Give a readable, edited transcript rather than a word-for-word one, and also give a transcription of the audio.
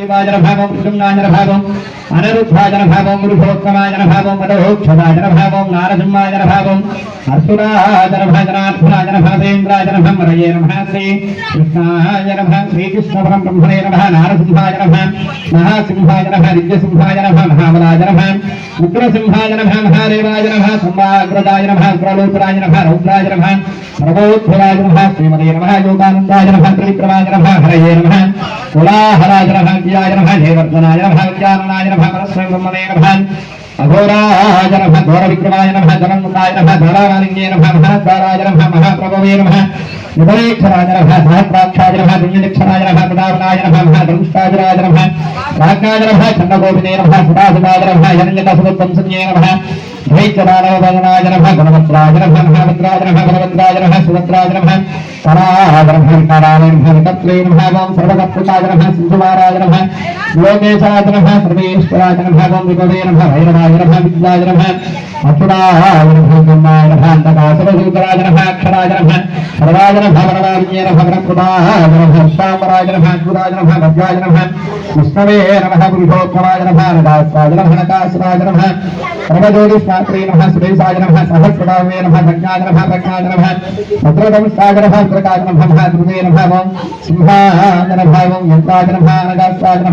भागम कृष्णाजन भागम अनिरुद्धाजन भागम मृषोत्तमाजन भागम मदोक्षदाजन भागम नारसिंहाजन भागम अर्सुराजन भाजनात्मराजन भावेन्द्राजन भमरये नमः श्री कृष्णाय नमः श्री कृष्ण परम ब्रह्मणे नमः नारसिंहाय नमः महासिंहाय नमः दिव्यसिंहाय नमः महाबलाय नमः उग्रसिंहाय नमः महादेवाय नमः संवाग्रदाय नमः प्रलोचनाय नमः रौद्राय नमः सर्वोत्थराय नमः श्रीमते नमः योगानन्दाय नमः त्रिविक्रमाय नमः हरये नमः कुलाहराय नमः ज्ञाय नमः जयवर्धनाय नमः ज्ञाननाय नमः परस्मै ब्रह्मणे नमः अघोराय नमः घोरविक्रमाय नमः जगन्मुखाय नमः धरावालिङ्गे नमः महद्वाराय नमः महाप्रभवे नमः निबलेक्षराय नमः सहस्राक्षाय नमः दुर्यनिक्षराय नमः प्रदावनाय नमः महाधनुष्टाजराय नमः राज्ञाय नमः चण्डगोपिने नमः सुदासुदाय नमः यनञ्जतसुवंसन्ये नमः दैत्यदानवभजनाय नमः गणवत्राय नमः महाभद्राय नमः बलभद्राय नमः सुभद्राय नमः पराय नमः विकाराय नमः विकत्रे नमः ओं सर्वकर्तृकाय नमः सिन्धुवाराय नमः लोकेशाय नमः सर्वेश्वराय नमः ओं विभवे नमः भैरवाय नमः विद्याय नमः अच्युताय नमः ब्रह्माय नमः अन्तकासुरसूत्राय नमः अक्षराय नमः सर्वाय नमः वरदाय नमः वरप्रदाय नमः शाम्बराय नमः अद्भुताय नमः भद्राय नमः विष्णवे नमः पुरुषोत्तमाय नमः नदास्ताय नमः नकासुराय नमः सर्वज्योतिष्मात्रे नमः सुरेशाय नमः सहस्रभावे नमः प्रज्ञाय नमः प्रज्ञाय नमः भद्रदंशाय नमः भद्रकाय नमः महाद्रुवे नमः ओं सिंहाय नमः ओं यन्त्राय नमः नगास्ताय नमः